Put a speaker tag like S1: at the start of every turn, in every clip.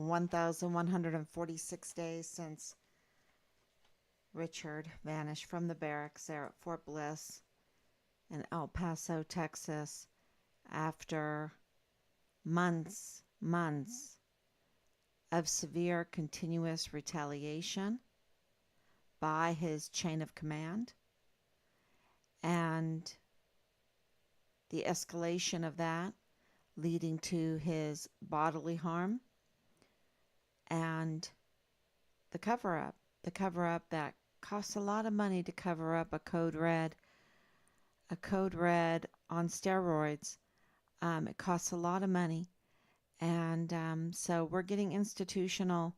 S1: 1,146 days since Richard vanished from the barracks there at Fort Bliss in El Paso, Texas, after months of severe continuous retaliation by his chain of command, and the escalation of that leading to his bodily harm, and the cover-up that costs a lot of money to cover up a code red on steroids. It costs a lot of money, and so we're getting institutional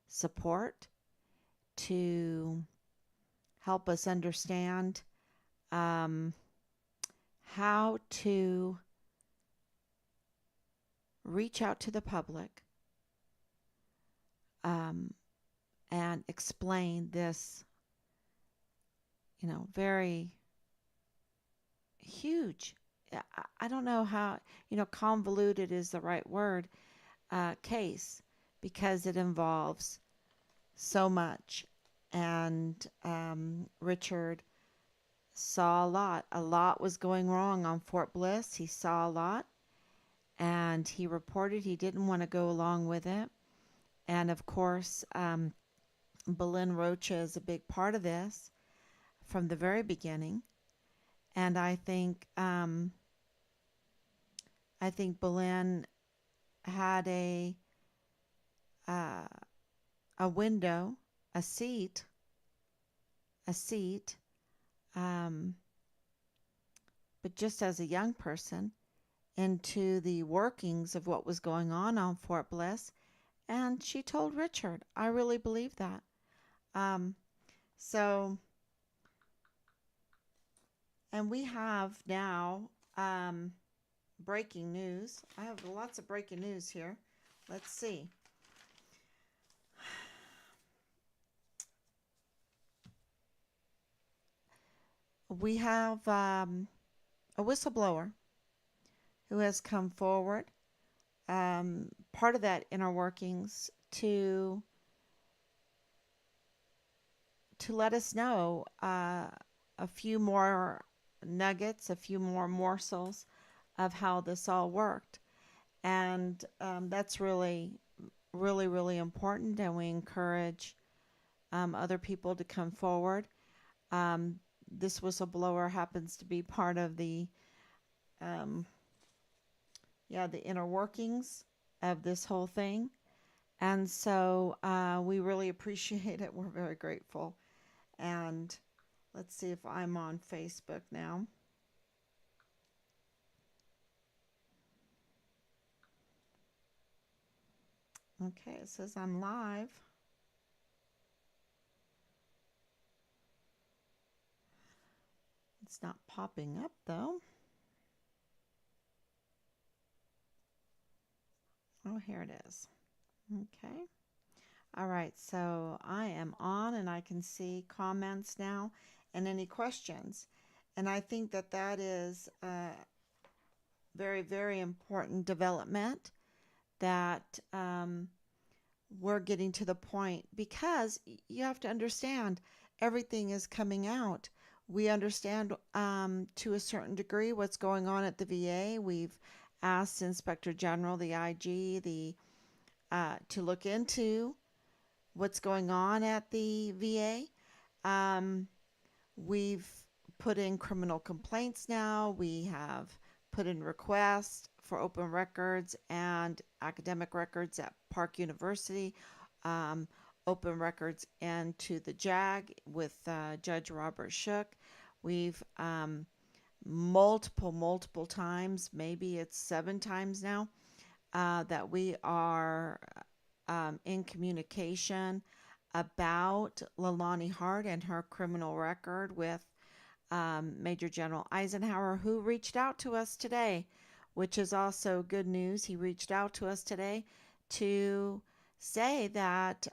S1: support to help us understand how to reach out to the public and explain this, very huge. I don't know how, convoluted is the right word, case, because it involves so much. And Richard saw a lot. A lot was going wrong on Fort Bliss. He saw a lot, and he reported he didn't want to go along with it. And of course, Belen Rocha is a big part of this from the very beginning. And I think Belen had a window, a seat, but just as a young person, into the workings of what was going on Fort Bliss. And she told Richard. I really believe that. So, and we have now breaking news. I have lots of breaking news here. Let's see. We have a whistleblower who has come forward, part of that inner workings, to let us know a few more nuggets, a few more morsels of how this all worked. And that's really, really, really important, and we encourage other people to come forward. This whistleblower happens to be part of the inner workings of this whole thing. And so we really appreciate it. We're very grateful. And let's see if I'm on Facebook now. Okay, it says I'm live. It's not popping up though. Oh, here it is. Okay. All right, so I am on and I can see comments now and any questions. And I think that that is a very, very important development, that we're getting to the point, because you have to understand everything is coming out. We understand to a certain degree what's going on at the VA. We've asked Inspector General, the IG, to look into what's going on at the VA. We've put in criminal complaints now. We have put in requests for open records and academic records at Park University, open records into the JAG with Judge Robert Shook. We've multiple times, maybe it's 7 times now, that we are in communication about Leilani Hart and her criminal record with Major General Eisenhower, who reached out to us today, which is also good news. He reached out to us today to say that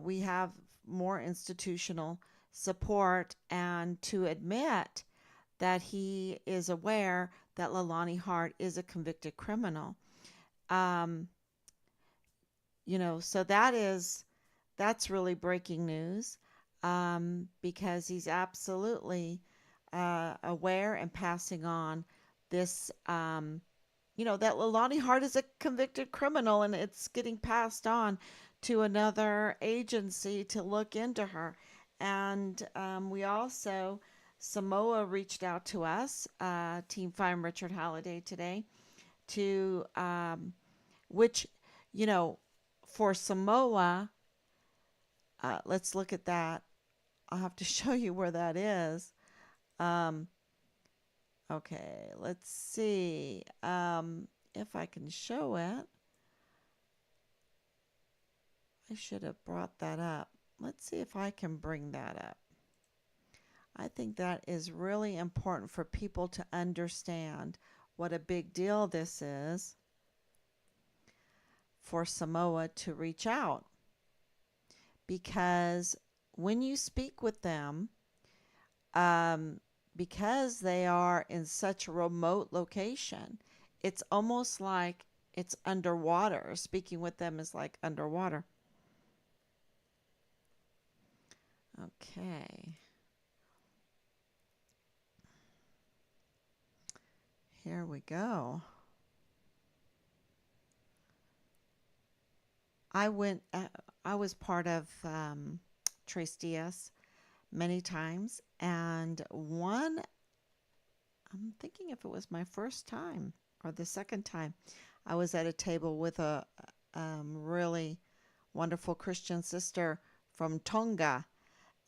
S1: we have more institutional support, and to admit that he is aware that Leilani Hart is a convicted criminal. So that's really breaking news, because he's absolutely aware and passing on this, that Leilani Hart is a convicted criminal and it's getting passed on to another agency to look into her. And we also, Samoa reached out to us, Team Find Richard Halliday today, to, which, you know, for Samoa, let's look at that. I'll have to show you where that is. Um, okay, let's see if I can show it. I should have brought that up. Let's see if I can bring that up. I think that is really important for people to understand what a big deal this is for Samoa to reach out. Because when you speak with them, because they are in such a remote location, it's almost like it's underwater. Speaking with them is like underwater. Okay. Here we go. I was part of Trace DS many times, and I'm thinking if it was my first time or the second time, I was at a table with a really wonderful Christian sister from Tonga,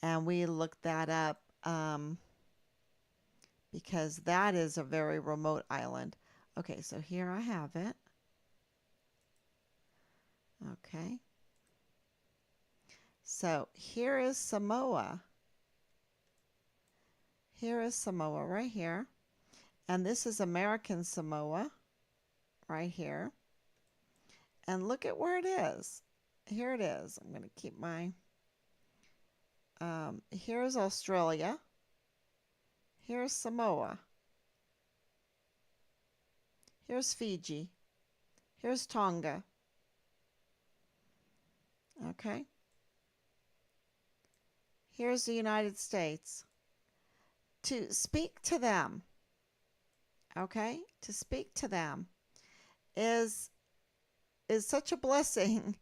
S1: and we looked that up, because that is a very remote island. Okay, so here I have it. Okay. So here is Samoa. Here is Samoa right here. And this is American Samoa right here. And look at where it is. Here it is. I'm going to keep my... here's Australia. Here's Samoa. Here's Fiji. Here's Tonga. Okay. Here's the United States. To speak to them, okay, to speak to them is such a blessing.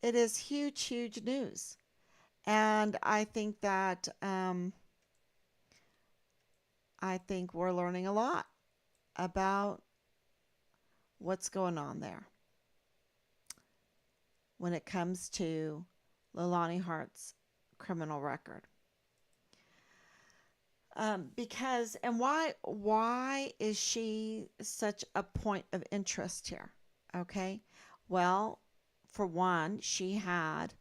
S1: It is huge, huge news. And I think that I think we're learning a lot about what's going on there when it comes to Leilani Hart's criminal record. Because, and why is she such a point of interest here? Okay, well, for one, she had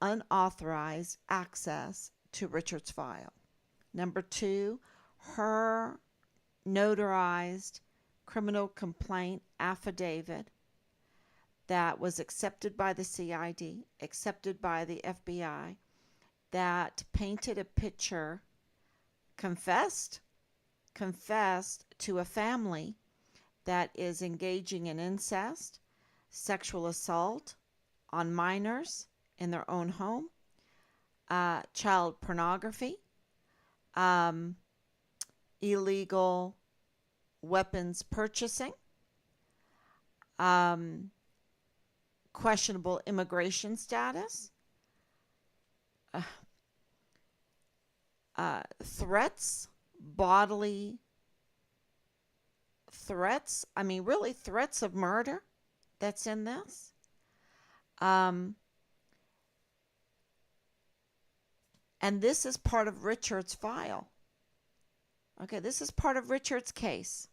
S1: unauthorized access to Richard's file. Number two, her notarized criminal complaint affidavit that was accepted by the CID, accepted by the FBI, that painted a picture, confessed to a family that is engaging in incest, sexual assault on minors in their own home, child pornography, illegal weapons purchasing, questionable immigration status, threats, bodily threats. I mean, really, threats of murder that's in this. And this is part of Richard's file. Okay, this is part of Richard's case.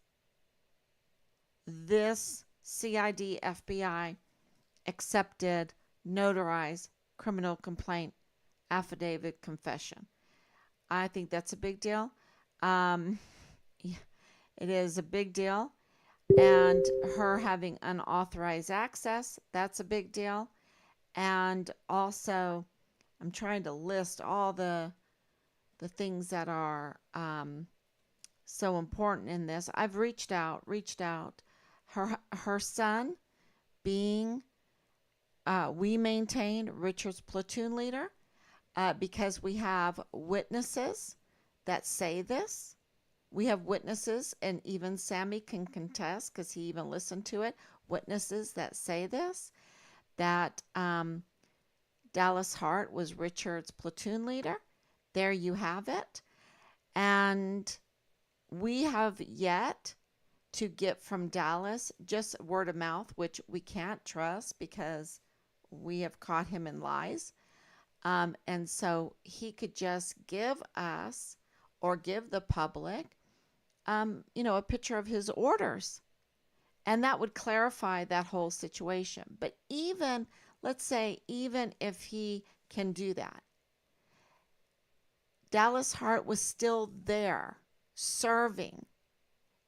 S1: This CID FBI accepted, notarized criminal complaint affidavit confession. I think that's a big deal. It is a big deal. And her having unauthorized access, that's a big deal. And also, I'm trying to list all the things that are so important in this. I've reached out. Her son being we maintain Richard's platoon leader because we have witnesses that say this. We have witnesses, and even Sammy can contest because he even listened to it. Witnesses that say this, that Dallas Hart was Richard's platoon leader. There you have it. And we have yet to get from Dallas just word of mouth, which we can't trust because we have caught him in lies. And so he could just give us or give the public, a picture of his orders. And that would clarify that whole situation. But even, let's say, even if he can do that, Dallas Hart was still there serving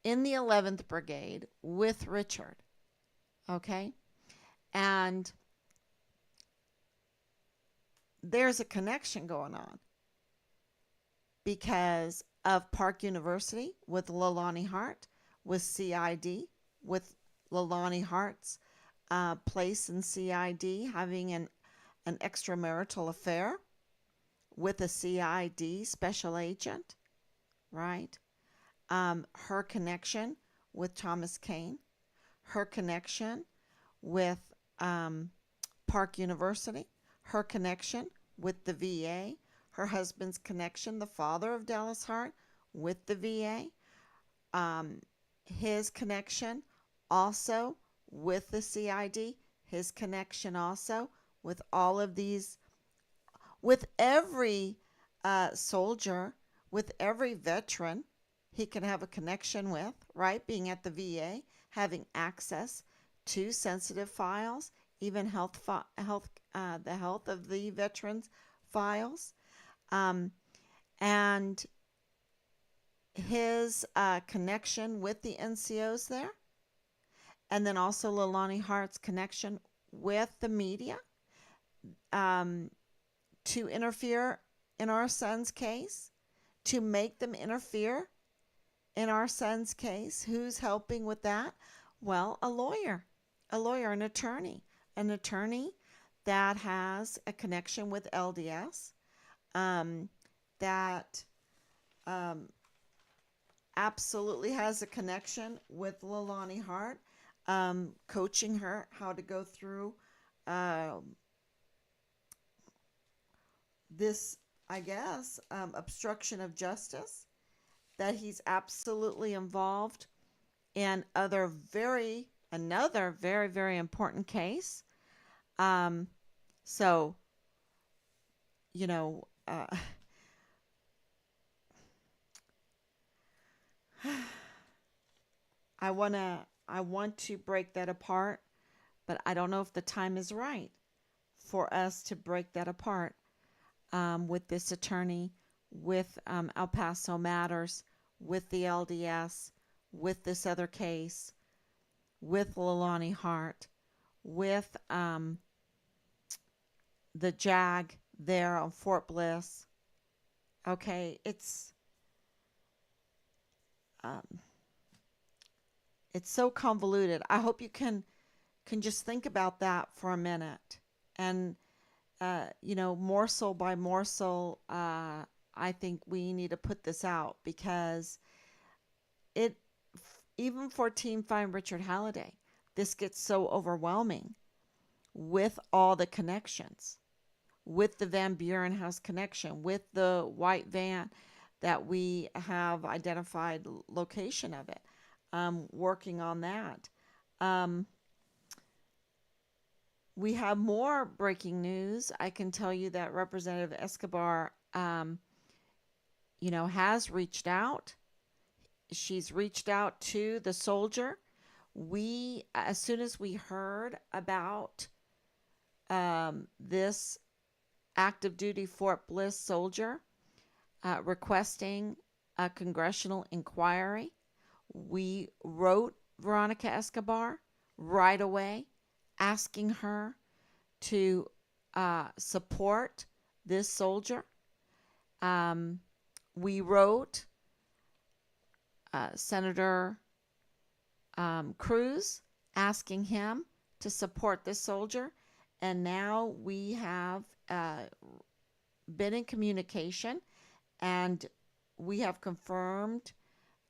S1: in the 11th Brigade with Richard. Okay? And there's a connection going on because of Park University with Leilani Hart, with CID, with Leilani Hart's place in CID, having an extramarital affair with a CID special agent, right? Her connection with Thomas Kane, her connection with Park University, her connection with the VA, her husband's connection, the father of Dallas Hart, with the VA, his connection also with the CID, his connection also with all of these, with every soldier, with every veteran he can have a connection with, right? Being at the VA, having access to sensitive files, even the health of the veterans' files, and his connection with the NCOs there, and then also Leilani Hart's connection with the media to interfere in our son's case, to make them interfere in our son's case. Who's helping with that? Well, a lawyer, an attorney that has a connection with LDS, that absolutely has a connection with Leilani Hart, coaching her how to go through this, I guess, obstruction of justice, that he's absolutely involved in another very, very important case. So, I want to break that apart, but I don't know if the time is right for us to break that apart with this attorney, with El Paso Matters, with the LDS, with this other case, with Leilani Hart, with the JAG there on Fort Bliss. Okay, it's so convoluted. I hope you can just think about that for a minute, and morsel by morsel, I think we need to put this out, because even for Team Find Richard Halliday, this gets so overwhelming with all the connections, with the Van Buren House connection, with the white van that we have identified location of it, working on that. We have more breaking news. I can tell you that Representative Escobar, has reached out. She's reached out to the soldier. As soon as we heard about this active duty Fort Bliss soldier requesting a congressional inquiry, we wrote Veronica Escobar right away, asking her to support this soldier. We wrote Senator Cruz, asking him to support this soldier. And now we have been in communication, and we have confirmed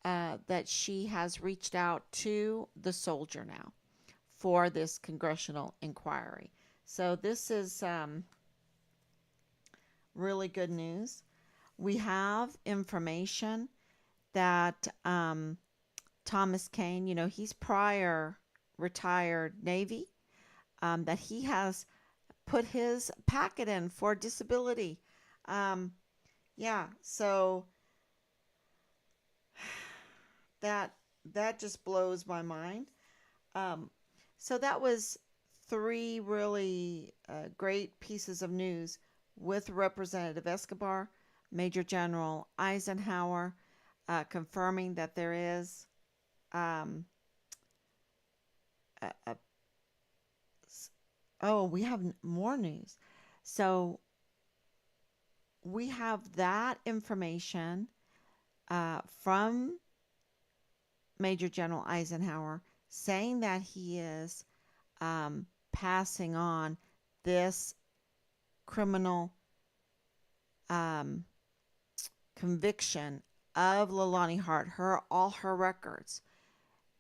S1: that she has reached out to the soldier now for this congressional inquiry. So this is really good news. We have information that Thomas Kane, he's prior retired Navy, that he has put his packet in for disability. Um, yeah, so that that just blows my mind. Um, so that was three really great pieces of news with Representative Escobar, Major General Eisenhower, confirming that there is um, a, oh, we have more news. So we have that information from Major General Eisenhower saying that he is passing on this criminal um, conviction of Leilani Hart, all her records.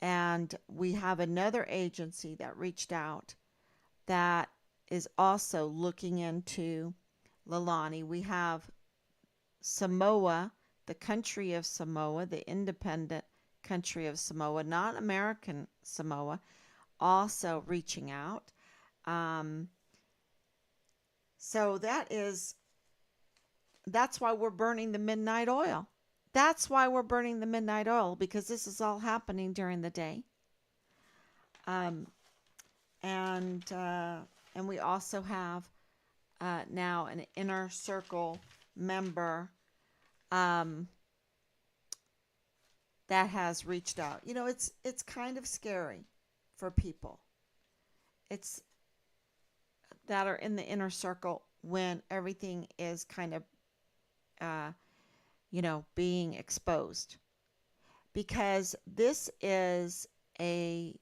S1: And we have another agency that reached out that is also looking into Leilani. We have Samoa, the country of Samoa, the independent country of Samoa, not American Samoa, also reaching out. Um, so that's why we're burning the midnight oil. That's why we're burning the midnight oil, because this is all happening during the day. Um, and we also have now an inner circle member that has reached out. It's kind of scary for people. It's that are in the inner circle when everything is kind of being exposed, because this is a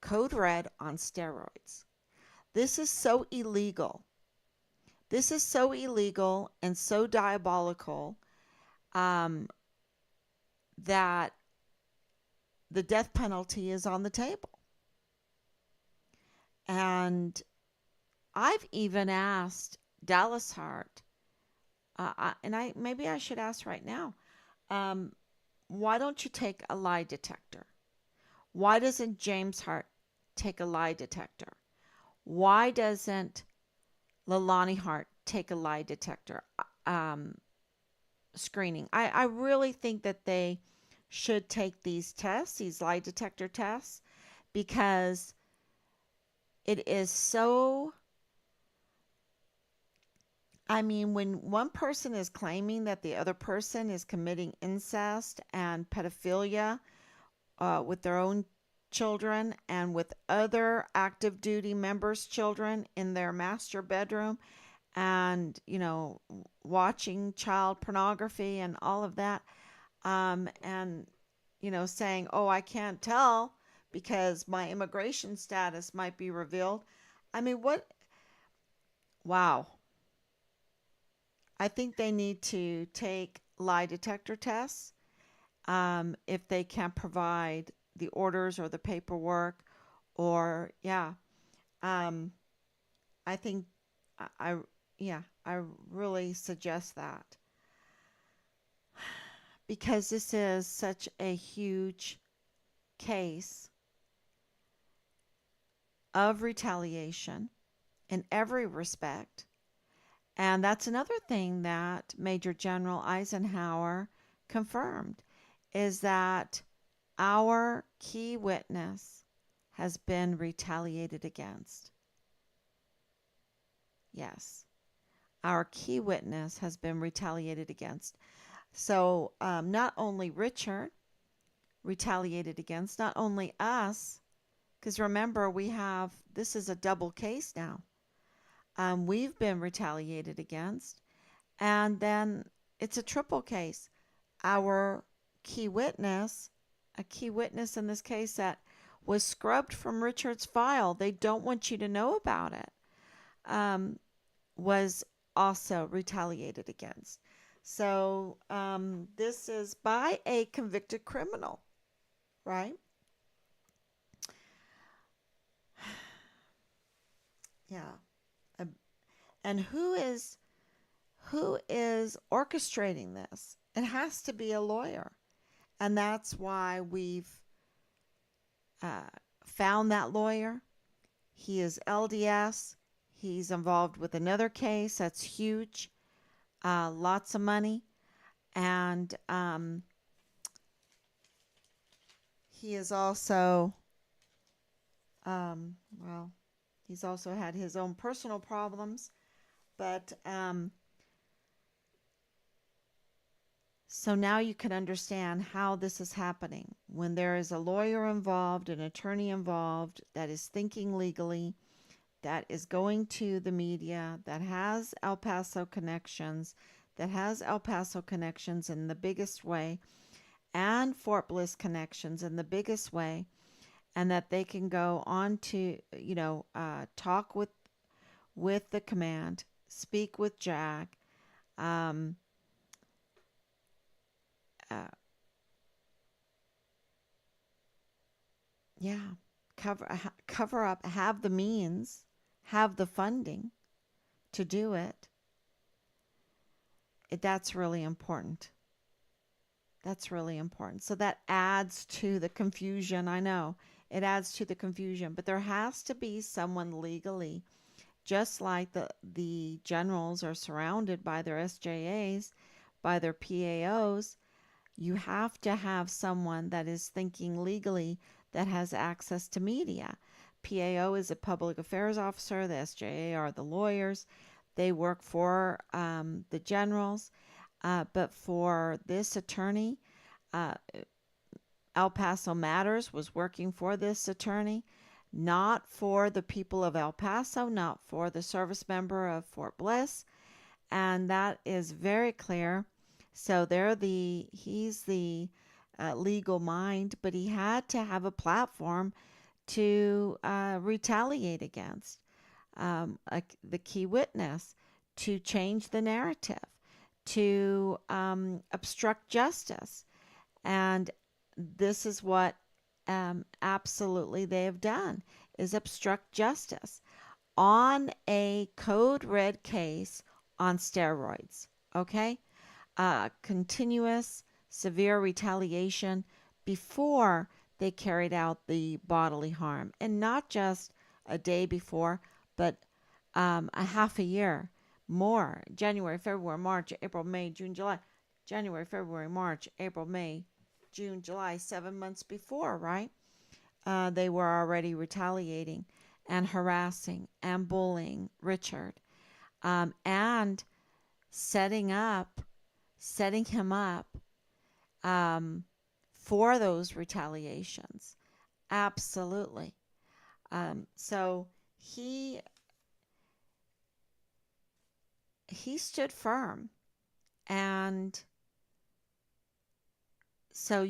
S1: code red on steroids. This is so illegal. This is so illegal and so diabolical that the death penalty is on the table. And I've even asked Dallas Hart, maybe I should ask right now, why don't you take a lie detector? Why doesn't James Hart take a lie detector? Why doesn't Leilani Hart take a lie detector screening? I really think that they should take these tests, these lie detector tests, because it is so... when one person is claiming that the other person is committing incest and pedophilia with their own children and with other active duty members' children in their master bedroom, and watching child pornography and all of that, and saying, oh, I can't tell because my immigration status might be revealed. What? Wow. I think they need to take lie detector tests if they can't provide the orders or the paperwork, or I think I really suggest that, because this is such a huge case of retaliation in every respect. And that's another thing that Major General Eisenhower confirmed, is that our key witness has been retaliated against. Yes, our key witness has been retaliated against. So not only Richard retaliated against, not only us, because remember, this is a double case now. We've been retaliated against, and then it's a triple case. Our key witness, a key witness in this case that was scrubbed from Richard's file. They don't want you to know about it. um, was also retaliated against. So this is by a convicted criminal, right? Yeah. Uh, And who is orchestrating this? It has to be a lawyer, and that's why we've uh, found that lawyer. He is LDS. He's involved with another case that's huge, lots of money, and he is also, well, he's also had his own personal problems, but so now you can understand how this is happening. When there is a lawyer involved, an attorney involved that is thinking legally, that is going to the media, that has El Paso connections, in the biggest way, and Fort Bliss connections in the biggest way, and that they can go on to, talk with the command, speak with Jack, um, uh, yeah, cover up, have the means, have the funding to do it. That's really important. That's really important. So that adds to the confusion. I know it adds to the confusion, but there has to be someone legally, just like the generals are surrounded by their SJAs, by their PAOs. You have to have someone that is thinking legally, that has access to media. PAO is a public affairs officer. The SJA are the lawyers. They work for the generals. But for this attorney, uh, El Paso Matters was working for this attorney, not for the people of El Paso, not for the service member of Fort Bliss, and that is very clear. So he's the legal mind, but he had to have a platform to retaliate against the key witness, to change the narrative, to obstruct justice. And this is what absolutely they have done, is obstruct justice on a code red case on steroids. Okay? Continuous severe retaliation before they carried out the bodily harm. And not just a day before, but a half a year more. January, February, March, April, May, June, July. January, February, March, April, May, June, July, 7 months before, right? They were already retaliating and harassing and bullying Richard, and setting him up um, for those retaliations. Absolutely. So he stood firm, and so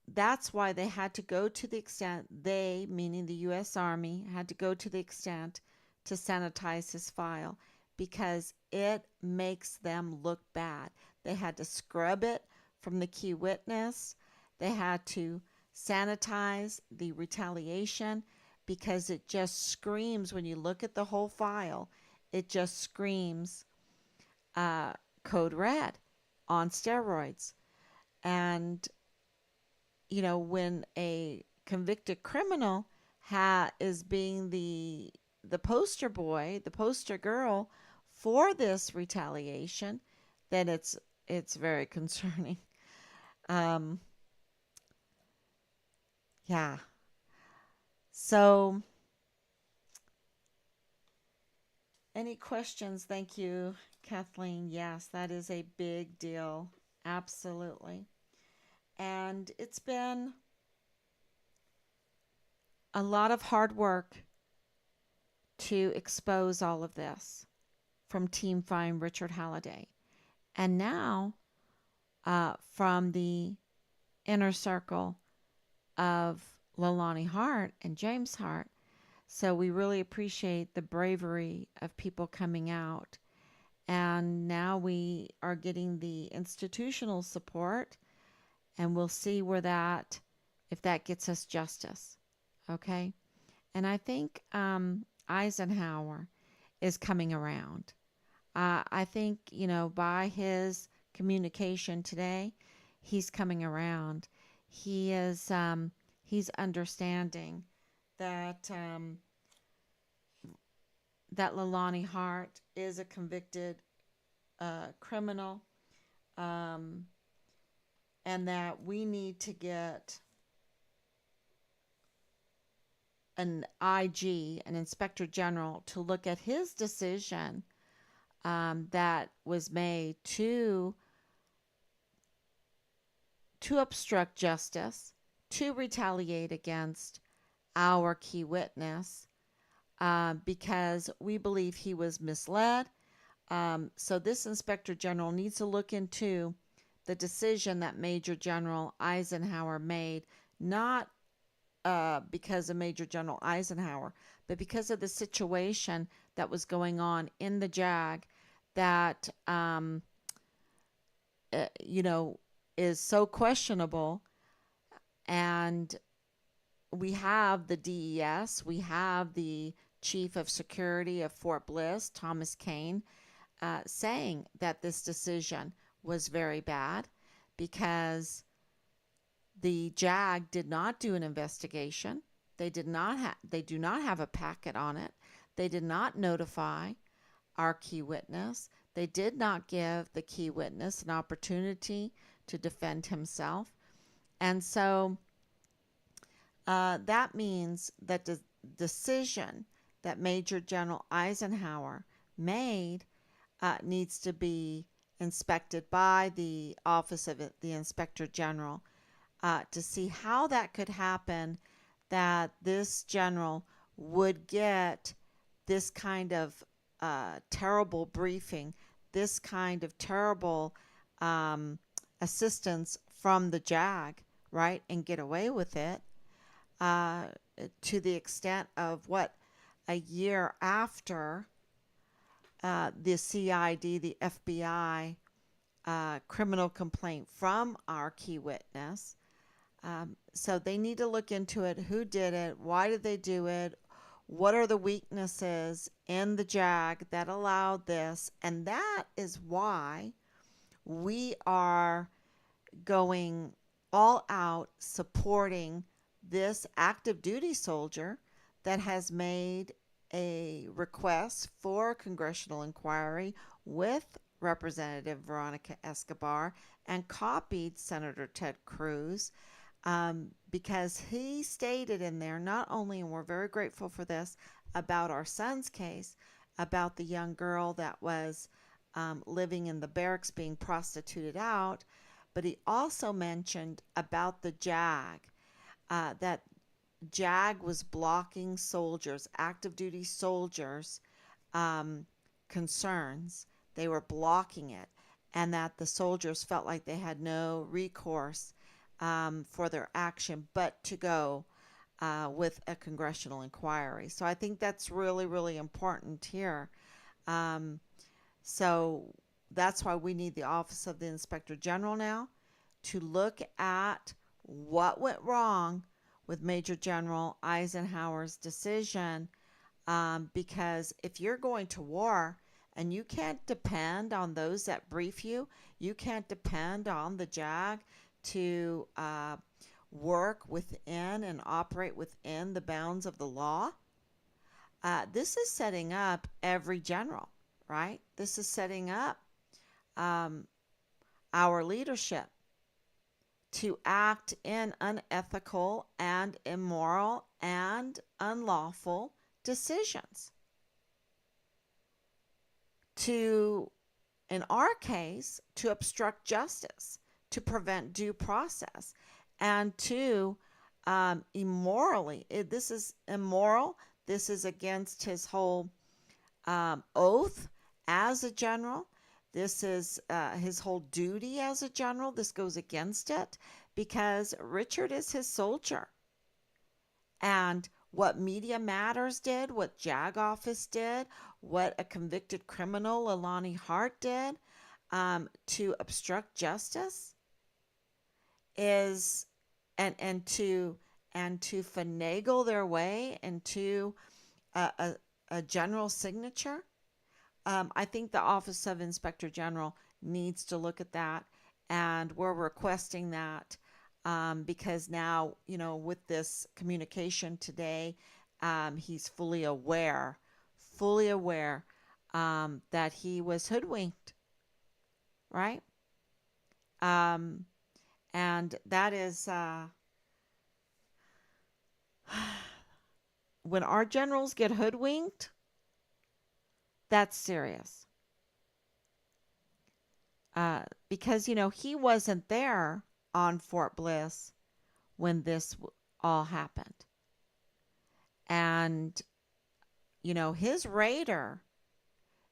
S1: that's why they had to go to the extent, they, meaning the U.S. Army, had to go to the extent to sanitize his file, because it makes them look bad. They had to scrub it from the key witness. They had to sanitize the retaliation, because it just screams, when you look at the whole file, it just screams uh, code red on steroids. And when a convicted criminal is being the poster boy, the poster girl for this retaliation, then it's very concerning. Um, yeah. So, any questions? Thank you, Kathleen. Yes, that is a big deal. Absolutely. And it's been a lot of hard work to expose all of this from Team Find Richard Halliday. And now, from the inner circle of Leilani Hart and James Hart. So we really appreciate the bravery of people coming out. And now we are getting the institutional support, and we'll see where that, if that gets us justice. Okay. And I think Eisenhower is coming around. I think, by his communication today, he's coming around. He is, he's understanding that, that Leilani Hart is a convicted criminal, um, and that we need to get an IG, an inspector general, to look at his decision that was made to obstruct justice, to retaliate against our key witness, because we believe he was misled. So this inspector general needs to look into the decision that Major General Eisenhower made, not because of Major General Eisenhower, but because of the situation that was going on in the JAG that, is so questionable. And we have the DES, we have the Chief of Security of Fort Bliss, Thomas Kane, saying that this decision was very bad because the JAG did not do an investigation. They do not have a packet on it. They did not notify our key witness. They did not give the key witness an opportunity to defend himself. And so that means that the decision that Major General Eisenhower made needs to be inspected by the Office of the Inspector General to see how that could happen, that this general would get this kind of terrible briefing, this kind of terrible assistance from the JAG, right, and get away with it, to the extent of what, a year after the CID, the FBI criminal complaint from our key witness. So they need to look into it. Who did it? Why did they do it? What are the weaknesses in the JAG that allowed this? And that is why we are going all out supporting this active duty soldier that has made a request for a congressional inquiry with Representative Veronica Escobar and copied Senator Ted Cruz, because he stated in there not only, and we're very grateful for this, about our son's case, about the young girl that was living in the barracks being prostituted out, but he also mentioned about the JAG, that JAG was blocking soldiers, active duty soldiers, concerns. They were blocking it, and that the soldiers felt like they had no recourse for their action but to go with a congressional inquiry. So I think that's really, really important here. So that's why we need the Office of the Inspector General now to look at what went wrong with Major General Eisenhower's decision, because if you're going to war and you can't depend on those that brief you, you can't depend on the JAG to work within and operate within the bounds of the law, this is setting up every general, right? This is setting up our leadership to act in unethical and immoral and unlawful decisions. To, in our case, to obstruct justice, to prevent due process, and to immorally, this is immoral. This is against his whole oath as a general. This is his whole duty as a general. This goes against it because Richard is his soldier. And what Media Matters did, what JAG Office did, what a convicted criminal, Leilani Hart, did to obstruct justice is and to finagle their way into a, a, a general signature. I think the Office of Inspector General needs to look at that, and we're requesting that because now, with this communication today, he's fully aware that he was hoodwinked, right? Um, and that is when our generals get hoodwinked, that's serious. Because, he wasn't there on Fort Bliss when this all happened. And, his raider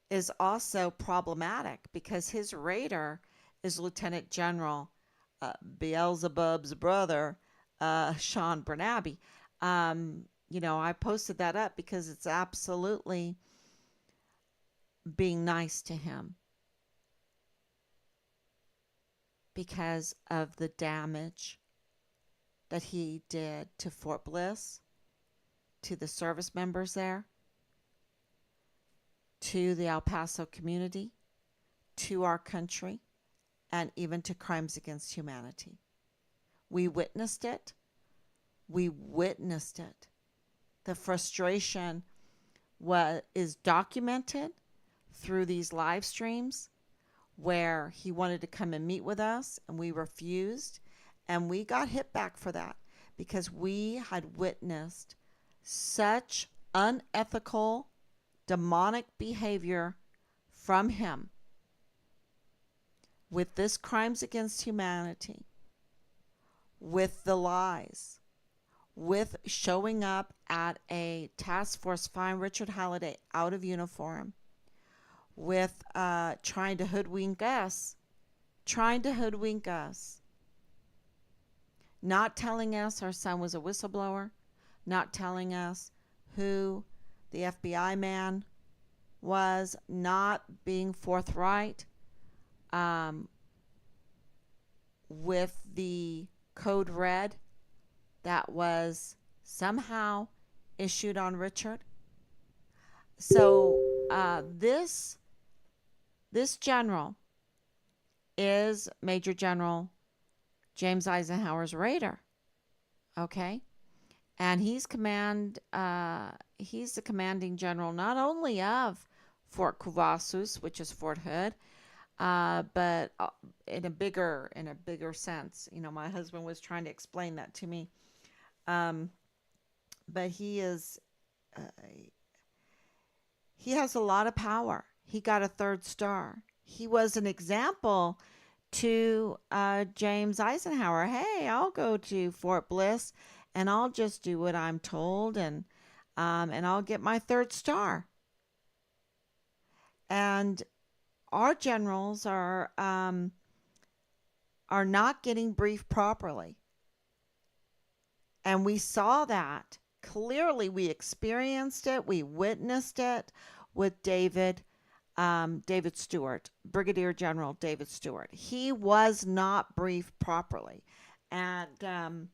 S1: is also problematic because his raider is Lieutenant General Beelzebub's brother, Sean Bernabe. I posted that up because it's absolutely being nice to him because of the damage that he did to Fort Bliss, to the service members there, to the El Paso community, to our country, and even to crimes against humanity. We witnessed it. We witnessed it. The frustration is documented through these live streams where he wanted to come and meet with us and we refused, and we got hit back for that because we had witnessed such unethical, demonic behavior from him with this crimes against humanity, with the lies, with showing up at a task force, find Richard Halliday out of uniform, with trying to hoodwink us, not telling us our son was a whistleblower, not telling us who the FBI man was, not being forthright with the code red that was somehow issued on Richard. So this general is Major General James Eisenhower's raider, okay? And he's the commanding general not only of Fort Cuvassus, which is Fort Hood, but in a bigger sense. My husband was trying to explain that to me. But he has a lot of power. He got a 3rd star. He was an example to James Eisenhower. Hey, I'll go to Fort Bliss and I'll just do what I'm told, and I'll get my 3rd star. And our generals are not getting briefed properly. And we saw that clearly. We experienced it. We witnessed it with David Stewart, Brigadier General David Stewart. He was not briefed properly. And,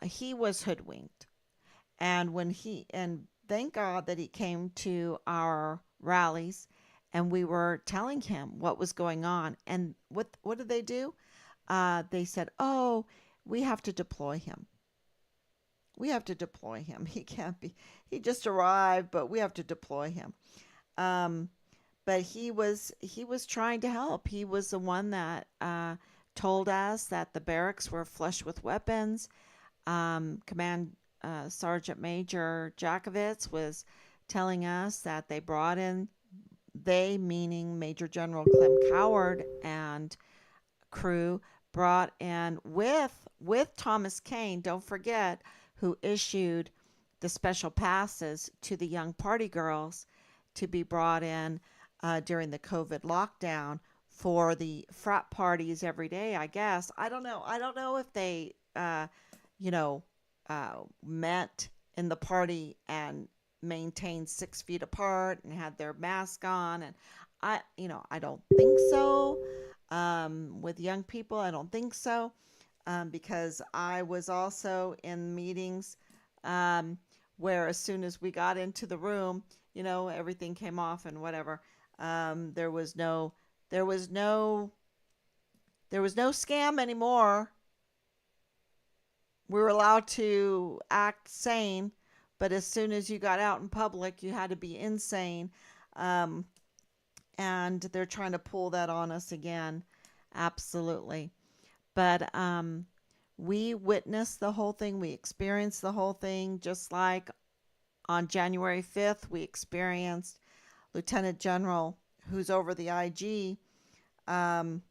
S1: he was hoodwinked. And thank God that he came to our rallies and we were telling him what was going on. And what did they do? They said, oh, we have to deploy him. He can't be, he just arrived, but we have to deploy him. But he was trying to help. He was the one that told us that the barracks were flush with weapons. Command Sergeant Major Jakovitz was telling us that they brought in, they meaning Major General Clem Coward and crew, brought in with Thomas Kane, don't forget, who issued the special passes to the young party girls to be brought in during the COVID lockdown for the frat parties every day, I guess. I don't know if they, met in the party and maintained 6 feet apart and had their mask on. And I don't think so. With young people, I don't think so. Because I was also in meetings um, where as soon as we got into the room, everything came off and whatever. There was no, there was no, there was no scam anymore. We were allowed to act sane, but as soon as you got out in public, you had to be insane. Um, and they're trying to pull that on us again. Absolutely. But we witnessed the whole thing. We experienced the whole thing, just like on January 5th, we experienced Lieutenant General, who's over the IG, um,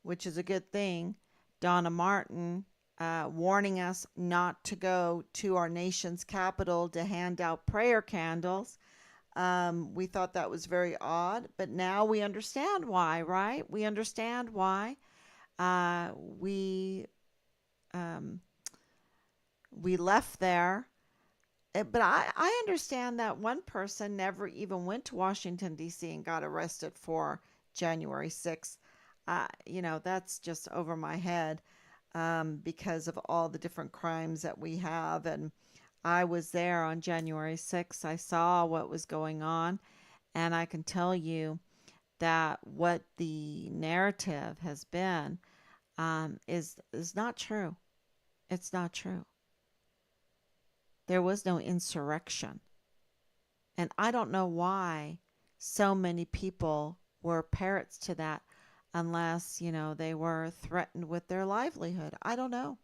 S1: which is a good thing, Donna Martin, warning us not to go to our nation's capital to hand out prayer candles. We thought that was very odd, but now we understand why, right? We understand why. Uh, we um, we left there. But I understand that one person never even went to Washington, D.C. and got arrested for January 6th. That's just over my head because of all the different crimes that we have. And I was there on January 6th. I saw what was going on. And I can tell you that what the narrative has been is not true. It's not true. There was no insurrection. And I don't know why so many people were parrots to that unless, they were threatened with their livelihood. I don't know.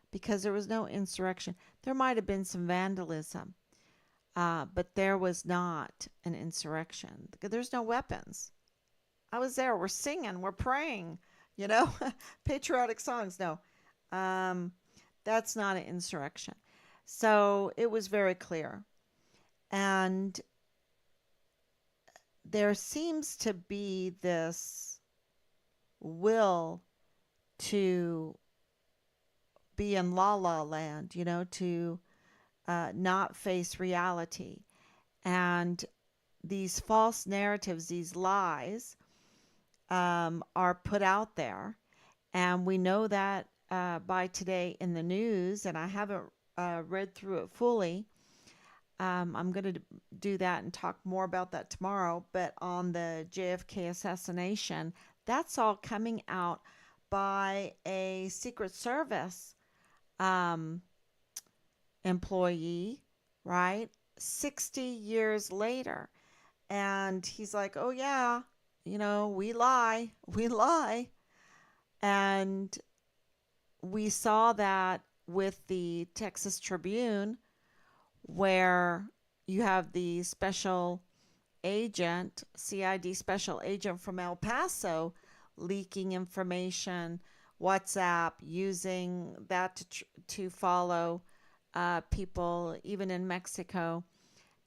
S1: Because there was no insurrection. There might have been some vandalism, but there was not an insurrection. There's no weapons. I was there. We're singing. We're praying, patriotic songs. No, that's not an insurrection. So it was very clear. And there seems to be this will to be in la la land, to not face reality. And these false narratives, these lies, are put out there. And we know that by today in the news, and I haven't read through it fully. I'm going to do that and talk more about that tomorrow. But on the JFK assassination, that's all coming out by a Secret Service employee, right? 60 years later. And he's like, oh, yeah, we lie. We lie. And we saw that with the Texas Tribune, where you have the special agent, CID special agent from El Paso, leaking information, WhatsApp, using that to follow people, even in Mexico,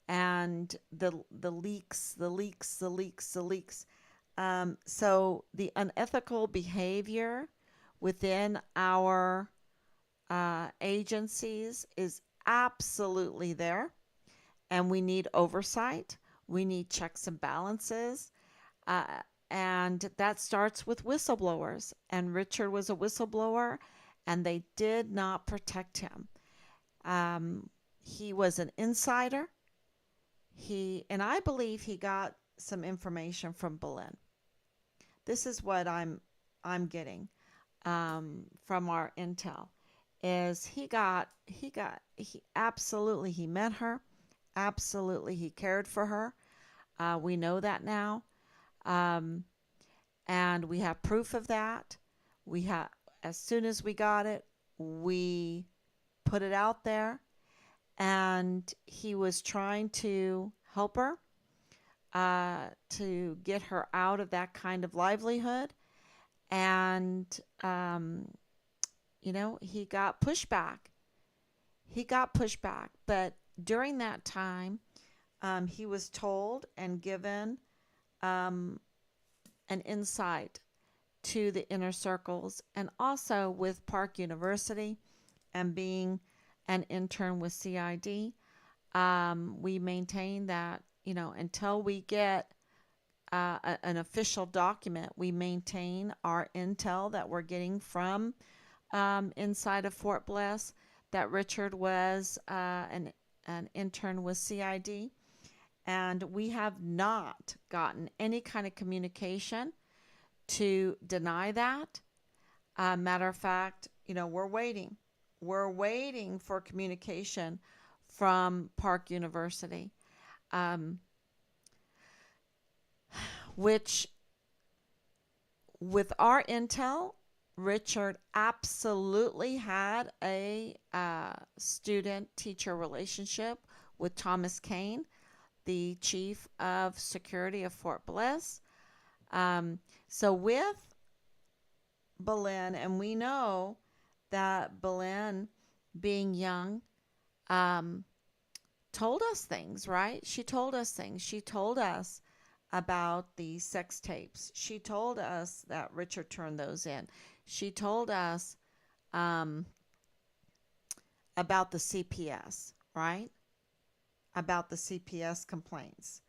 S1: and the leaks, the leaks, the leaks, the leaks. So the unethical behavior within our agencies is absolutely there, and we need oversight. We need checks and balances, and that starts with whistleblowers. And Richard was a whistleblower, and they did not protect him. He was an insider. And I believe he got some information from Berlin. This is what I'm getting from our intel. Is he absolutely, he met her. Absolutely, he cared for her. We know that now. And we have proof of that. As soon as we got it, we put it out there. And he was trying to help her to get her out of that kind of livelihood. And he got pushback. But during that time, he was told and given an insight to the inner circles, and also with Park University and being an intern with CID, we maintain that, until we get an official document, we maintain our intel that we're getting from inside of Fort Bliss, that Richard was an intern with CID. And we have not gotten any kind of communication to deny that. Matter of fact, we're waiting. We're waiting for communication from Park University, which, with our intel, Richard absolutely had a student-teacher relationship with Thomas Kane, the chief of security of Fort Bliss. So with Belen, and we know that Belen, being young, told us things, right? She told us things. She told us about the sex tapes. She told us that Richard turned those in. She told us about the CPS, right? About the CPS complaints.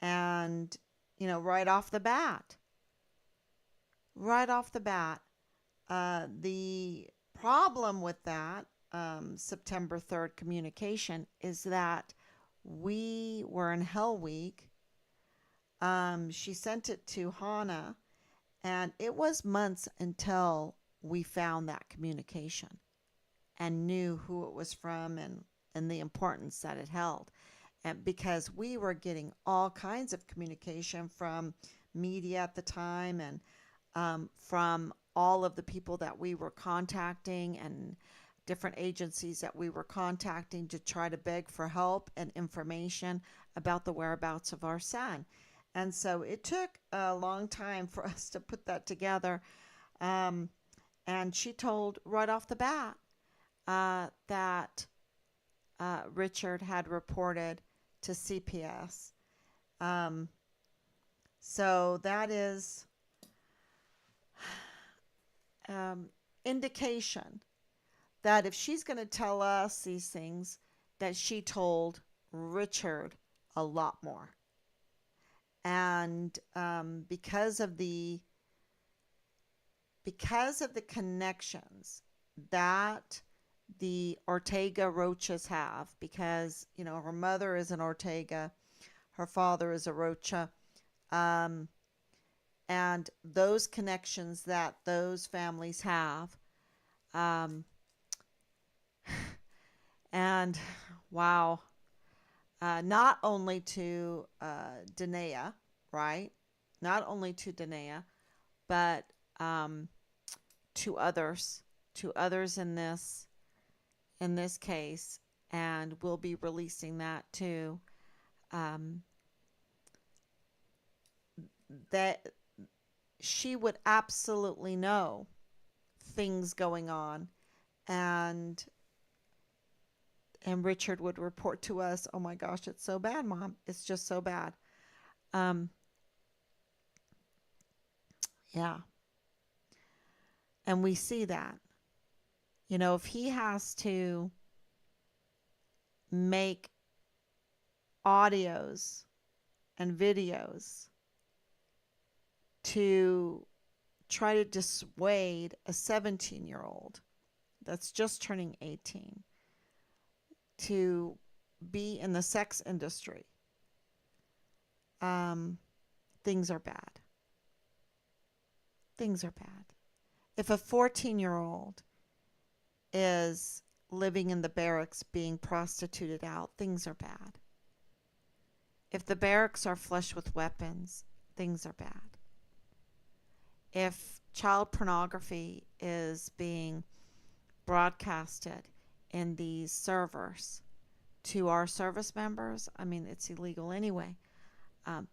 S1: And, right off the bat, the problem with that September 3rd communication is that we were in Hell Week. She sent it to Hannah, and it was months until we found that communication and knew who it was from and the importance that it held. And because we were getting all kinds of communication from media at the time, and from all of the people that we were contacting, and different agencies that we were contacting to try to beg for help and information about the whereabouts of our son. And so it took a long time for us to put that together. And she told right off the bat that Richard had reported to CPS. So that is indication that if she's going to tell us these things, that she told Richard a lot more. And because of the connections that the Ortega Rochas have, because her mother is an Ortega, her father is a Rocha, and those connections that those families have, and wow, not only to Danae, right? Not only to Danae, but to others in this case, and we'll be releasing that too. That she would absolutely know things going on, and Richard would report to us, "Oh my gosh, it's so bad, Mom. It's just so bad." Yeah. And we see that. If he has to make audios and videos to try to dissuade a 17-year-old that's just turning 18 to be in the sex industry, things are bad. Things are bad. If a 14-year-old is living in the barracks being prostituted out, things are bad. If the barracks are flush with weapons, things are bad. If child pornography is being broadcasted in these servers to our service members, it's illegal anyway.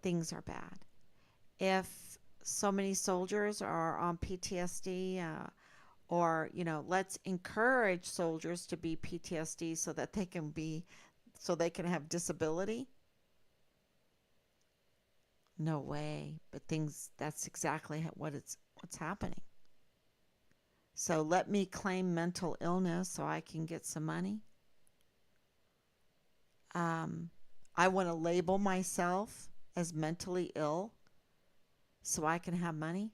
S1: Things are bad. If so many soldiers are on PTSD, or let's encourage soldiers to be PTSD so that they can have disability. No way. But that's exactly what's happening. So let me claim mental illness so I can get some money. I want to label myself as mentally ill so I can have money.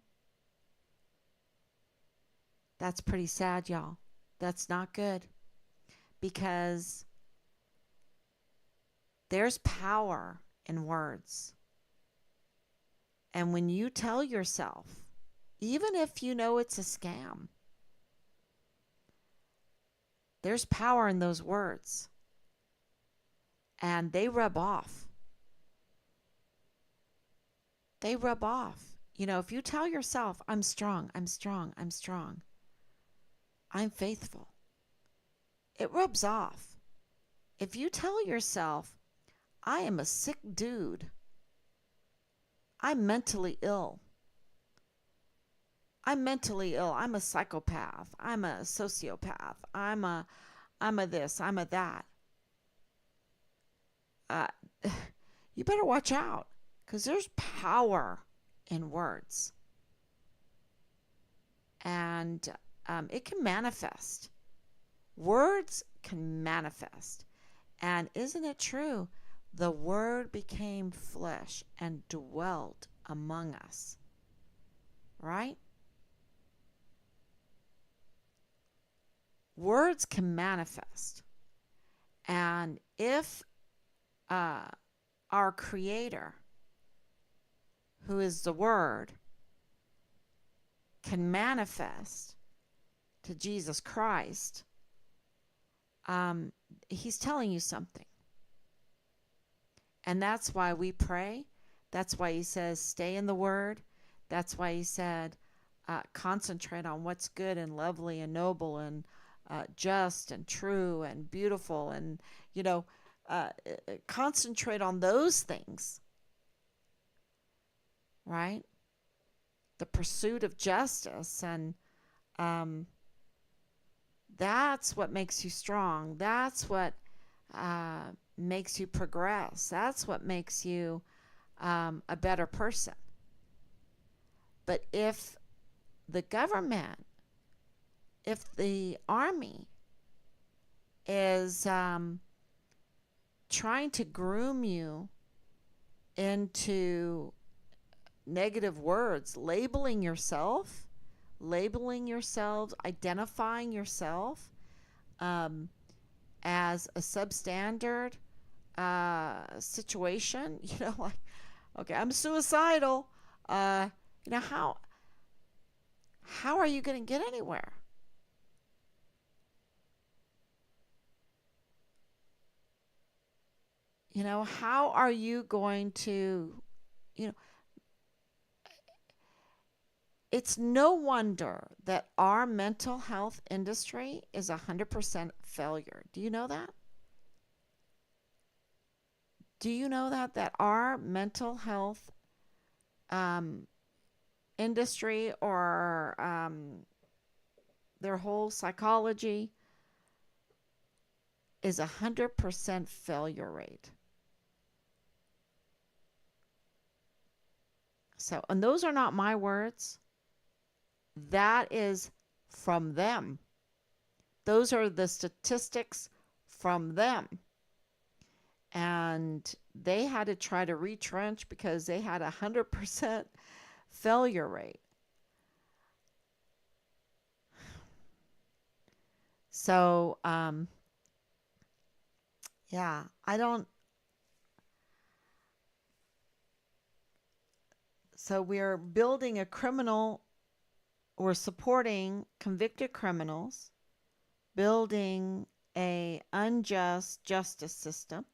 S1: That's pretty sad, y'all. That's not good, because there's power in words. And when you tell yourself, even if you know it's a scam, there's power in those words. And they rub off. They rub off. You know, if you tell yourself, I'm strong, I'm strong, I'm strong, I'm faithful, it rubs off. If you tell yourself, I am a sick dude, I'm mentally ill, I'm mentally ill, I'm a psychopath, I'm a sociopath, I'm a this, I'm a that, uh, you better watch out, because there's power in words. And it can manifest. Words can manifest. And isn't it true? The Word became flesh and dwelt among us. Right? Words can manifest. And if our Creator, who is the Word, can manifest to Jesus Christ, He's telling you something. And that's why we pray. That's why He says, stay in the Word. That's why He said, concentrate on what's good and lovely and noble and just and true and beautiful. And, concentrate on those things. Right? The pursuit of justice. And that's what makes you strong. That's what makes you progress. That's what makes you a better person. But if the government, if the army is trying to groom you into negative words, labeling yourselves, identifying yourself as a substandard situation, like, okay, I'm suicidal. How are you going to get anywhere? How are you going to, it's no wonder that our mental health industry is 100% failure. Do you know that? Do you know that our mental health industry, or their whole psychology, is 100% failure rate? So, and those are not my words. That is from them. Those are the statistics from them. And they had to try to retrench because they had 100% failure rate. So, yeah, so we're building we're supporting convicted criminals, building a unjust justice system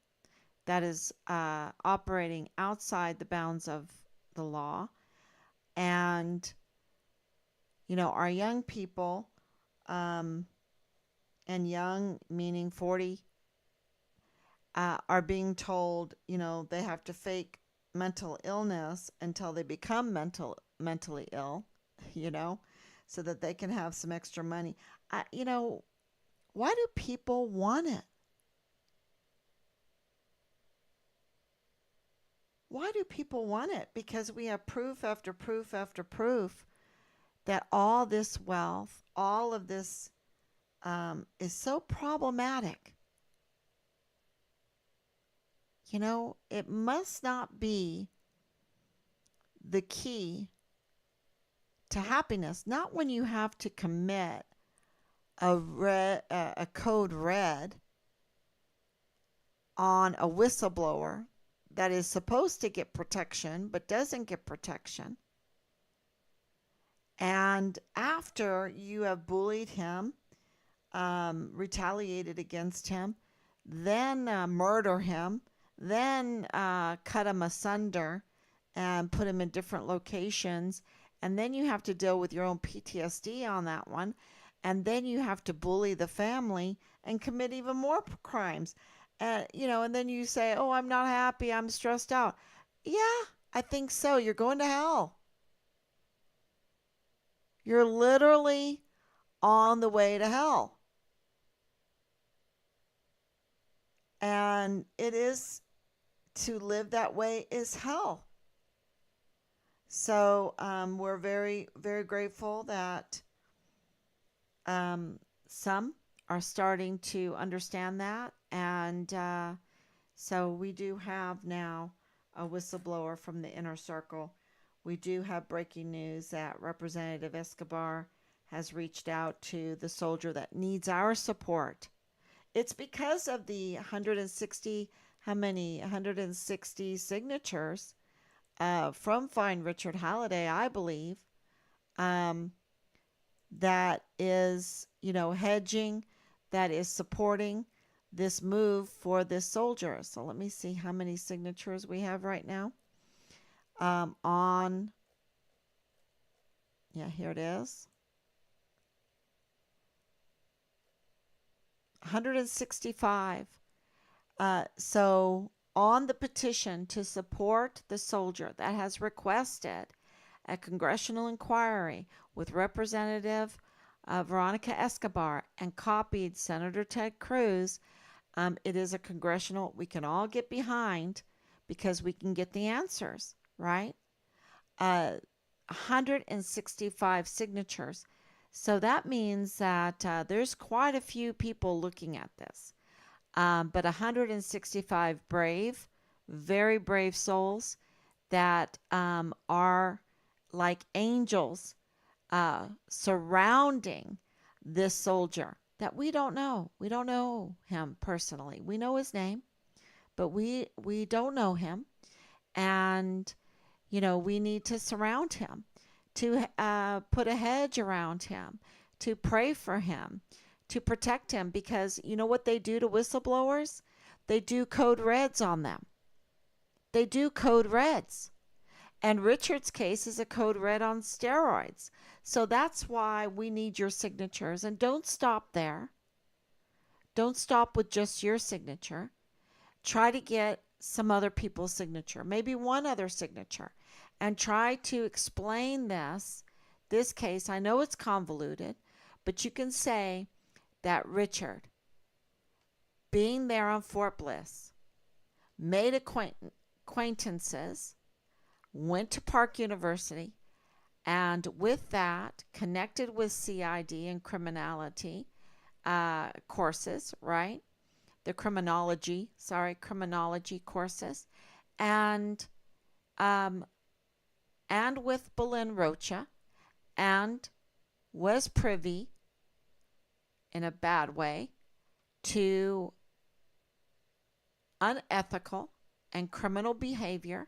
S1: that is operating outside the bounds of the law. And, our young people, and young meaning 40, are being told, they have to fake mental illness until they become mentally ill, so that they can have some extra money. Why do people want it? Why do people want it? Because we have proof after proof after proof that all this wealth, all of this is so problematic. It must not be the key to happiness. Not when you have to commit a code red on a whistleblower that is supposed to get protection but doesn't get protection. And after you have bullied him, retaliated against him, then murder him, then cut him asunder and put him in different locations, and then you have to deal with your own PTSD on that one, and then you have to bully the family and commit even more crimes. And then you say, oh, I'm not happy, I'm stressed out. Yeah, I think so. You're going to hell. You're literally on the way to hell. And it is, to live that way is hell. So we're very, very grateful that some are starting to understand that. And so we do have now a whistleblower from the inner circle. We do have breaking news that Representative Escobar has reached out to the soldier that needs our support. It's because of the 160, how many? 160 signatures from Fine Richard Halliday, I believe, that is, hedging, that is supporting this move for this soldier. So let me see how many signatures we have right now. Here it is. 165. So on the petition to support the soldier that has requested a congressional inquiry with Representative Veronica Escobar and copied Senator Ted Cruz, it is a congressional we can all get behind because we can get the answers, right? 165 signatures. So that means that there's quite a few people looking at this. But 165 brave, very brave souls that are like angels surrounding this soldier that we don't know. We don't know him personally. We know his name, but we don't know him. And, we need to surround him, to put a hedge around him, to pray for him, to protect him, because you know what they do to whistleblowers? They do code reds on them. They do code reds. And Richard's case is a code red on steroids. So that's why we need your signatures. And don't stop there. Don't stop with just your signature. Try to get some other people's signature, maybe one other signature, and try to explain this case. I know it's convoluted, but you can say that Richard, being there on Fort Bliss, made acquaintances, went to Park University, and with that connected with CID and criminality courses, right? The criminology courses, and with Belen Rocha, and was privy in a bad way to unethical and criminal behavior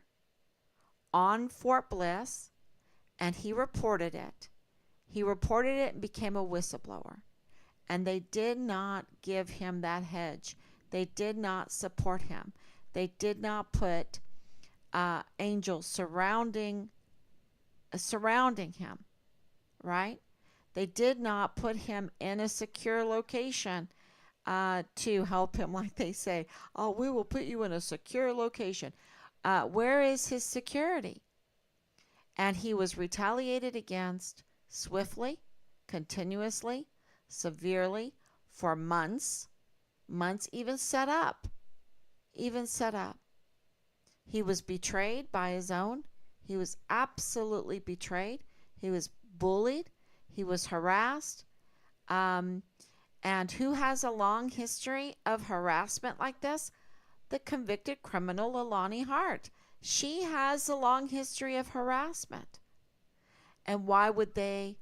S1: on Fort Bliss, and he reported it. He reported it and became a whistleblower. And they did not give him that hedge. They did not support him. They did not put angels surrounding him, right? They did not put him in a secure location to help him, like they say. Oh, we will put you in a secure location. Where is his security? And he was retaliated against swiftly, continuously, severely, for months, even set up. He was betrayed by his own. He was absolutely betrayed. He was bullied, he was harassed. Um, and who has a long history of harassment like this? The convicted criminal Leilani Hart. She has a long history of harassment. And why would they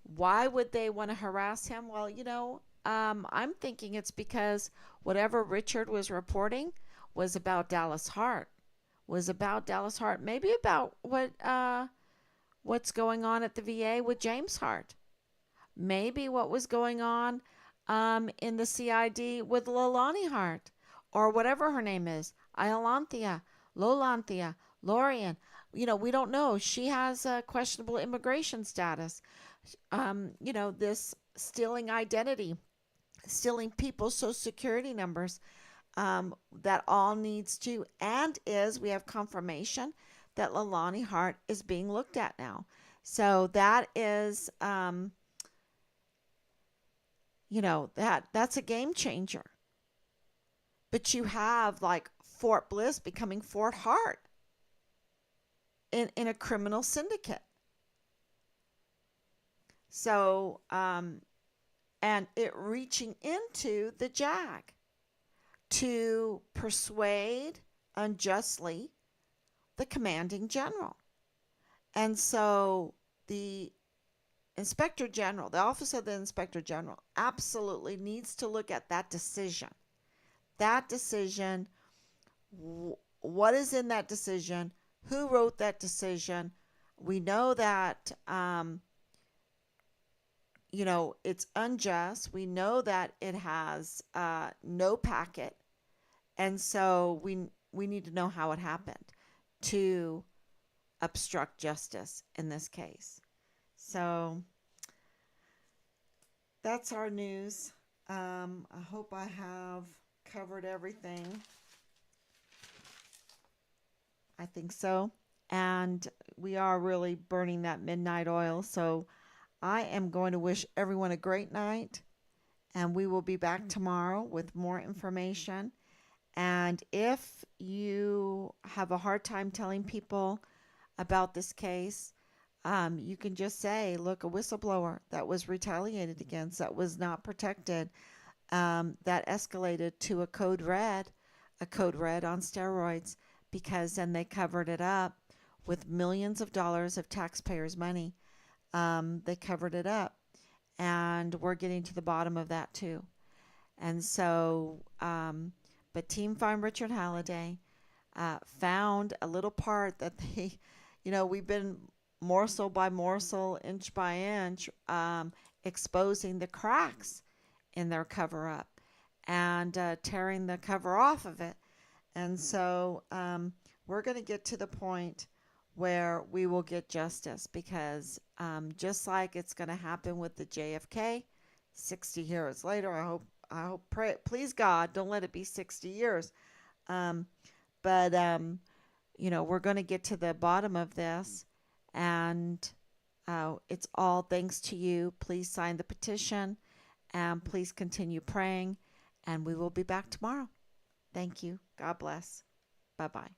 S1: want to harass him? Well, I'm thinking it's because whatever Richard was reporting was about Dallas Hart. Maybe about what's going on at the VA with James Hart. Maybe what was going on in the CID with Leilani Hart, or whatever her name is, Iolanthia, Lolanthia, Lorian. We don't know. She has a questionable immigration status. This stealing identity, stealing people's social security numbers, that all needs to, and we have confirmation that Leilani Hart is being looked at now. So that is, that's a game changer. But you have like Fort Bliss becoming Fort Hart in a criminal syndicate. So, and it reaching into the JAG to persuade unjustly the commanding general. And so the Inspector General, the Office of the Inspector General, absolutely needs to look at that decision. That decision, what is in that decision? Who wrote that decision? We know that, it's unjust. We know that it has no packet. And so we need to know how it happened to obstruct justice in this case. So that's our news. I hope I have covered everything. I think so. And we are really burning that midnight oil. So I am going to wish everyone a great night. And we will be back tomorrow with more information. And if you have a hard time telling people about this case, you can just say, look, a whistleblower that was retaliated against, that was not protected, that escalated to a code red on steroids, because then they covered it up with millions of dollars of taxpayers' money. They covered it up, and we're getting to the bottom of that too. And so, but Team Find Richard Halliday found a little part that they, we've been morsel by morsel, inch by inch, exposing the cracks in their cover up and tearing the cover off of it. And so we're going to get to the point where we will get justice, because just like it's going to happen with the JFK, 60 years later, pray, please God, don't let it be 60 years. But we're going to get to the bottom of this, and it's all thanks to you. Please sign the petition, and please continue praying, and we will be back tomorrow. Thank you. God bless. Bye-bye.